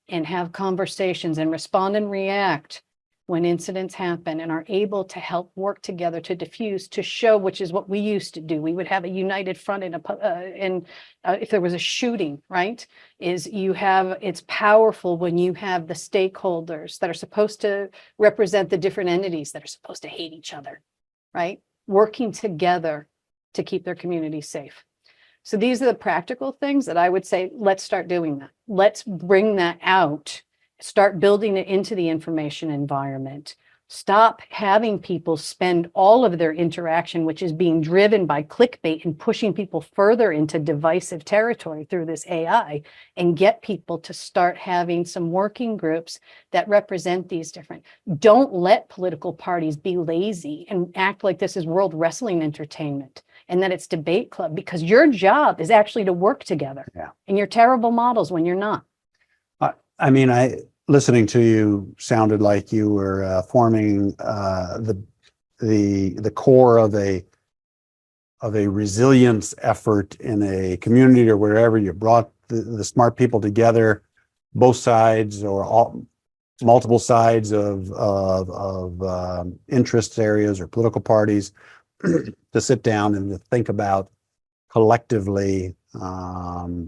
and have conversations and respond and react when incidents happen and are able to help work together to diffuse, to show, which is what we used to do. We would have a united front if there was a shooting, right? It's powerful when you have the stakeholders that are supposed to represent the different entities that are supposed to hate each other, right? Working together to keep their community safe. So these are the practical things that I would say, let's start doing that. Let's bring that out. Start building it into the information environment. Stop having people spend all of their interaction, which is being driven by clickbait and pushing people further into divisive territory through this AI, and get people to start having some working groups that represent these different. Don't let political parties be lazy and act like this is World Wrestling Entertainment and that it's debate club, because your job is actually to work together. Yeah. And you're terrible models when you're not. Listening to you sounded like you were forming the core of a resilience effort in a community or wherever. You brought the smart people together, both sides or multiple sides of interest areas or political parties, to sit down and to think about collectively how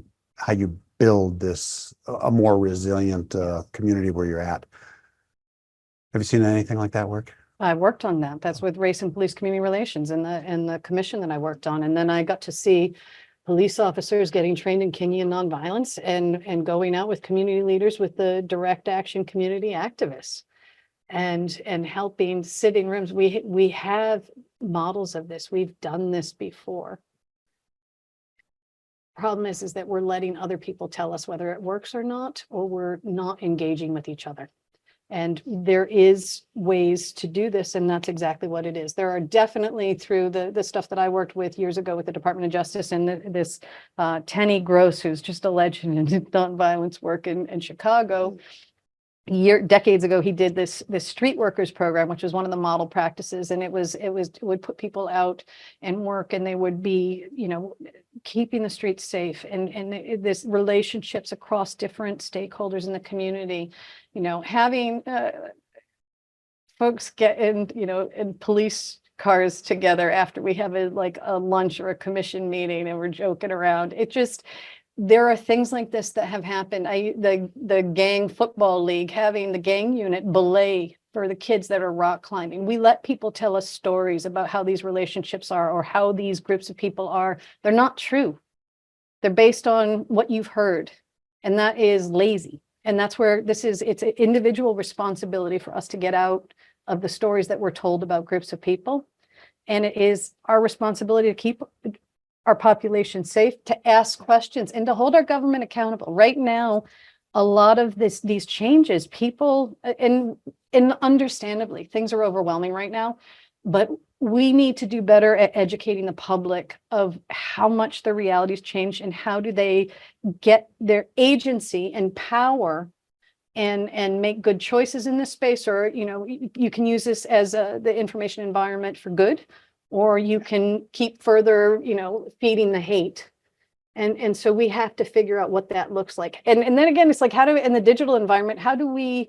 you build a more resilient community where you're at. Have you seen anything like that work? I worked on that. That's with Race and Police Community Relations and the commission that I worked on. And then I got to see police officers getting trained in Kingian nonviolence and going out with community leaders, with the direct action community activists, and helping sit in rooms. We have models of this. We've done this before. Problem is that we're letting other people tell us whether it works or not, or we're not engaging with each other. And there is ways to do this, and that's exactly what it is. There are definitely, through the stuff that I worked with years ago with the Department of Justice, and this Tenny Gross, who's just a legend in nonviolence work in Chicago. Decades ago, he did this street workers program, which was one of the model practices, and it would put people out and work, and they would be, keeping the streets safe, and this relationships across different stakeholders in the community, having folks get in police cars together after we have a lunch or a commission meeting, and we're joking around. There are things like this that have happened. The gang football league, having the gang unit belay for the kids that are rock climbing. We let people tell us stories about how these relationships are, or how these groups of people are. They're not true. They're based on what you've heard, and that is lazy. And that's where it's an individual responsibility for us to get out of the stories that we're told about groups of people. And it is our responsibility to keep our population safe, to ask questions, and to hold our government accountable. Right now, a lot of these changes, people, and understandably, things are overwhelming right now, but we need to do better at educating the public of how much the realities change, and how do they get their agency and power and make good choices in this space. Or, you can use this as the information environment for good, or you can keep further, feeding the hate. And so we have to figure out what that looks like. And then again, it's like, in the digital environment, how do we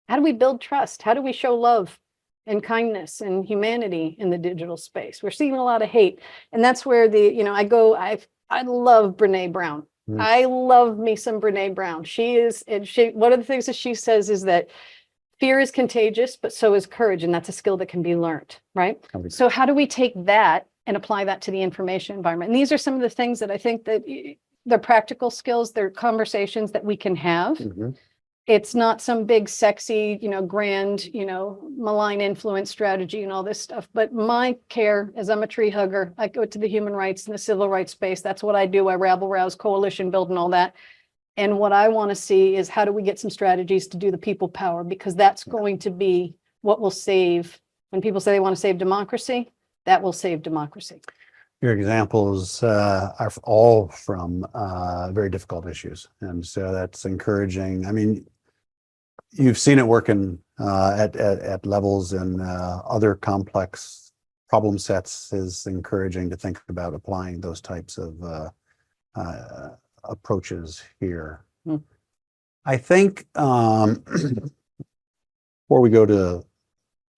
build trust? How do we show love and kindness and humanity in the digital space? We're seeing a lot of hate. And that's where I love Brene Brown. I love me some Brene Brown. One of the things that she says is that fear is contagious, but so is courage, and that's a skill that can be learned, right? So how do we take that and apply that to the information environment? And these are some of the things that I think that they're practical skills, they're conversations that we can have. It's not some big, sexy, grand, malign influence strategy and all this stuff. But my care, as I'm a tree hugger, I go to the human rights and the civil rights space. That's what I do. I rabble rouse, coalition build, and all that. And what I want to see is, how do we get some strategies to do the people power? Because that's going to be what will save. When people say they want to save democracy, that will save democracy. Your examples are all from very difficult issues. And so that's encouraging. I mean, you've seen it working at levels and other complex problem sets. Is encouraging to think about applying those types of approaches here. I think before we go to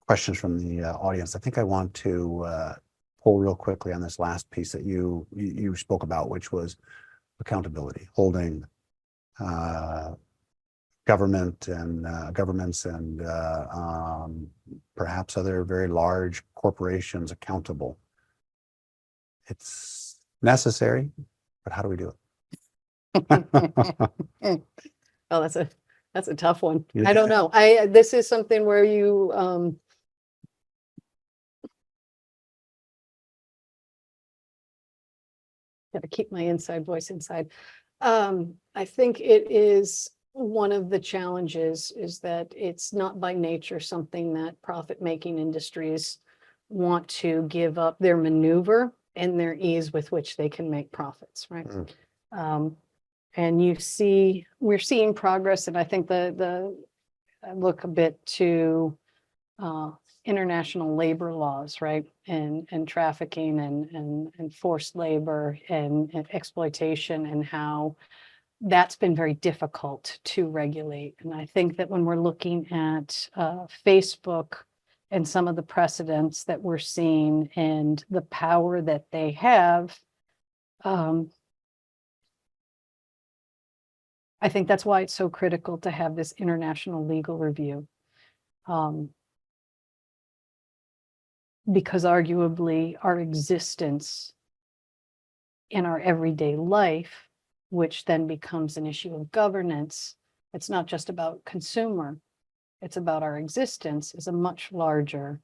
questions from the audience, I think I want to pull real quickly on this last piece that you spoke about, which was accountability, holding government and governments and perhaps other very large corporations accountable. It's necessary, but how do we do it? Well, that's a tough one. Yeah. I don't know. This is something where you got to keep my inside voice inside. I think it is one of the challenges is that it's not by nature something that profit-making industries want to give up their maneuver and their ease with which they can make profits, right? And we're seeing progress, and I think I look a bit to international labor laws, right? And trafficking and forced labor and exploitation, and how that's been very difficult to regulate. And I think that when we're looking at Facebook and some of the precedents that we're seeing and the power that they have, I think that's why it's so critical to have this international legal review. Because arguably our existence in our everyday life, which then becomes an issue of governance, it's not just about consumer, it's about our existence, is a much larger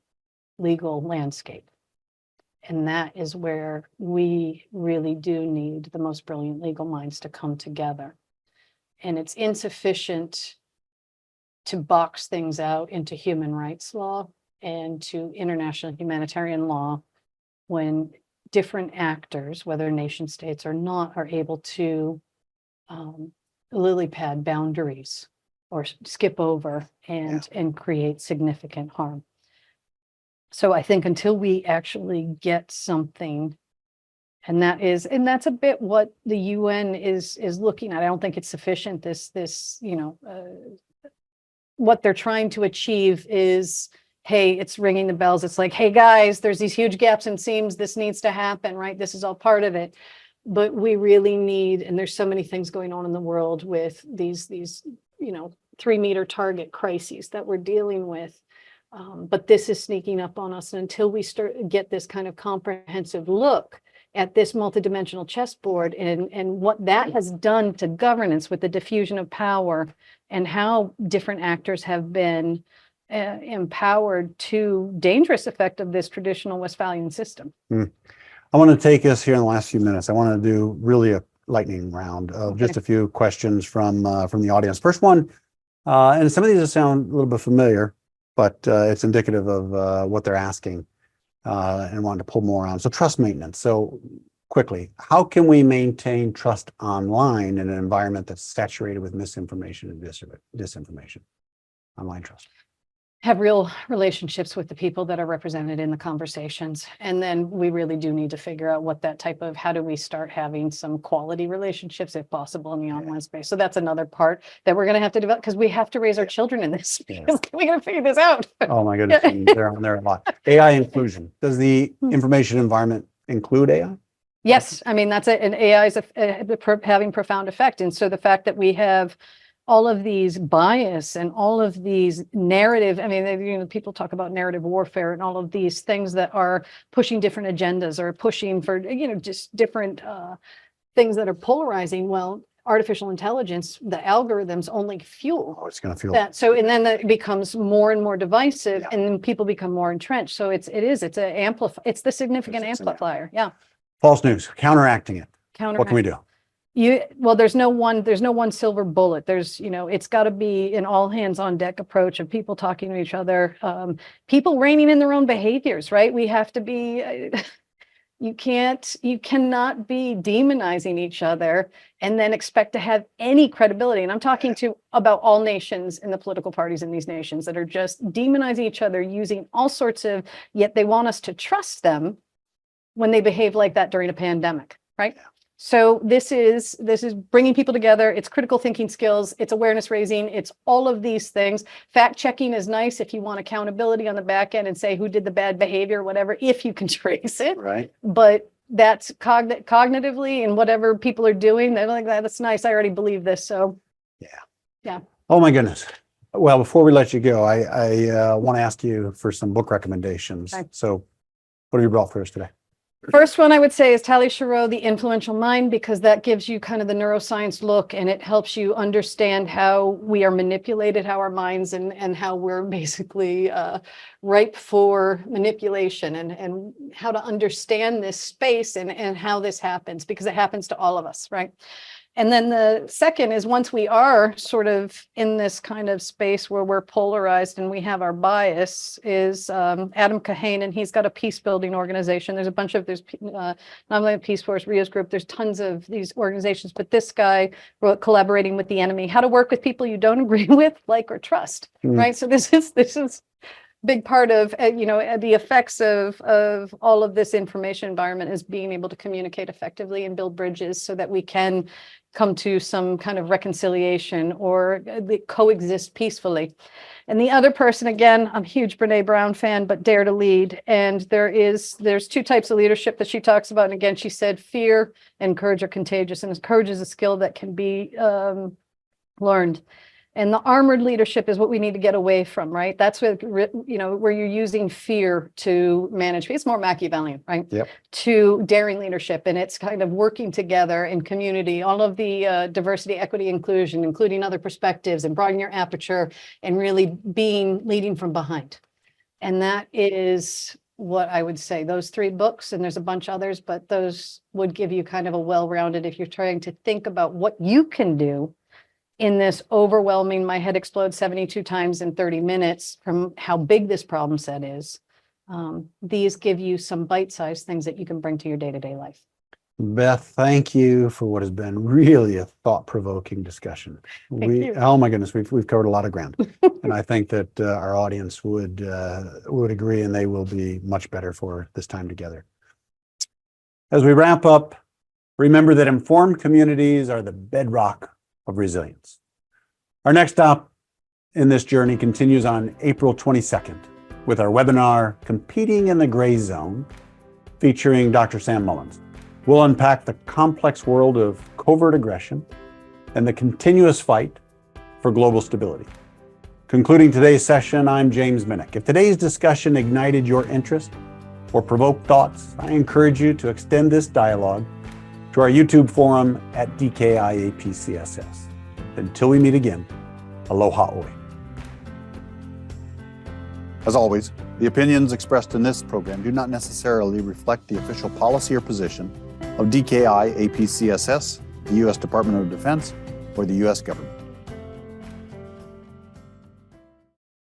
legal landscape. And that is where we really do need the most brilliant legal minds to come together. And it's insufficient to box things out into human rights law and to international humanitarian law when different actors, whether nation states or not, are able to lily pad boundaries or skip over and create significant harm. So I think until we actually get something, and that's a bit what the UN is looking at. I don't think it's sufficient. What they're trying to achieve is, hey, it's ringing the bells. It's like, hey guys, there's these huge gaps and seams. This needs to happen, right? This is all part of it. But we really need, and there's so many things going on in the world with these 3-meter target crises that we're dealing with. But this is sneaking up on us. And until we get this kind of comprehensive look at this multidimensional chessboard and what that has done to governance with the diffusion of power and how different actors have been empowered to dangerous effect of this traditional Westphalian system. I want to take us here in the last few minutes. I want to do really a lightning round of just a few questions from the audience. First one, and some of these will sound a little bit familiar, but it's indicative of what they're asking and wanting to pull more on. So trust maintenance. So quickly, how can we maintain trust online in an environment that's saturated with misinformation and disinformation? Online trust. Have real relationships with the people that are represented in the conversations. And then we really do need to figure out what that type of, how do we start having some quality relationships if possible in the online space. So that's another part that we're going to have to develop because we have to raise our children in this. We got to figure this out. Oh my goodness, and they're on there a lot. AI inclusion. Does the information environment include AI? Yes, I mean, that's it. And AI is having profound effect. And so the fact that we have all of these bias and all of these narrative, I mean, people talk about narrative warfare and all of these things that are pushing different agendas or pushing for, just different things that are polarizing. Well, artificial intelligence, the algorithms only fuel. Oh, it's going to fuel that. So, and then it becomes more and more divisive and then people become more entrenched. So it's the significant amplifier. Yeah. False news, counteracting it. What can we do? There's no one silver bullet. There's, it's got to be an all hands on deck approach of people talking to each other, people reining in their own behaviors, right? We have to be, you cannot be demonizing each other and then expect to have any credibility. And I'm talking about all nations and the political parties in these nations that are just demonizing each other using all sorts of, yet they want us to trust them when they behave like that during a pandemic, right? Yeah. So this is bringing people together. It's critical thinking skills. It's awareness raising. It's all of these things. Fact checking is nice if you want accountability on the back end and say who did the bad behavior, whatever, if you can trace it. Right. But that's cognitively and whatever people are doing, they're like, that's nice. I already believe this. So yeah. Oh my goodness. Well, before we let you go, I want to ask you for some book recommendations. Okay. So what have you brought for us today? First one I would say is Tali Sharot, The Influential Mind, because that gives you kind of the neuroscience look and it helps you understand how we are manipulated, how our minds and how we're basically ripe for manipulation and how to understand this space and how this happens, because it happens to all of us, right? And then the second is once we are sort of in this kind of space where we're polarized and we have our bias is Adam Kahane, and he's got a peace building organization. There's Nonviolent Peace Force, Rios Group. There's tons of these organizations, but this guy wrote Collaborating with the Enemy, how to work with people you don't agree with, like, or trust, right? So this is big part of, the effects of all of this information environment is being able to communicate effectively and build bridges so that we can come to some kind of reconciliation or coexist peacefully. And the other person, again, I'm a huge Brene Brown fan, but Dare to Lead. And there's 2 types of leadership that she talks about. And again, she said fear and courage are contagious, and courage is a skill that can be learned. And the armored leadership is what we need to get away from, right? That's where you're using fear to manage. It's more Machiavellian, right? Yep. To daring leadership. And it's kind of working together in community, all of the diversity, equity, inclusion, including other perspectives and broadening your aperture and really leading from behind. And that is what I would say. Those 3 books, and there's a bunch others, but those would give you kind of a well-rounded, if you're trying to think about what you can do in this overwhelming, my head explodes 72 times in 30 minutes from how big this problem set is. These give you some bite-sized things that you can bring to your day-to-day life. Beth, thank you for what has been really a thought-provoking discussion. You. Oh my goodness, we've covered a lot of ground, and I think that our audience would agree, and they will be much better for this time together. As we wrap up, remember that informed communities are the bedrock of resilience. Our next stop in this journey continues on April 22nd with our webinar, Competing in the Gray Zone, featuring Dr. Sam Mullins. We'll unpack the complex world of covert aggression and the continuous fight for global stability. Concluding today's session, I'm James Minnich. If today's discussion ignited your interest or provoked thoughts, I encourage you to extend this dialogue to our YouTube forum at DKIAPCSS. Until we meet again, aloha oi. As always, the opinions expressed in this program do not necessarily reflect the official policy or position of DKI APCSS, the U.S. Department of Defense, or the U.S. government.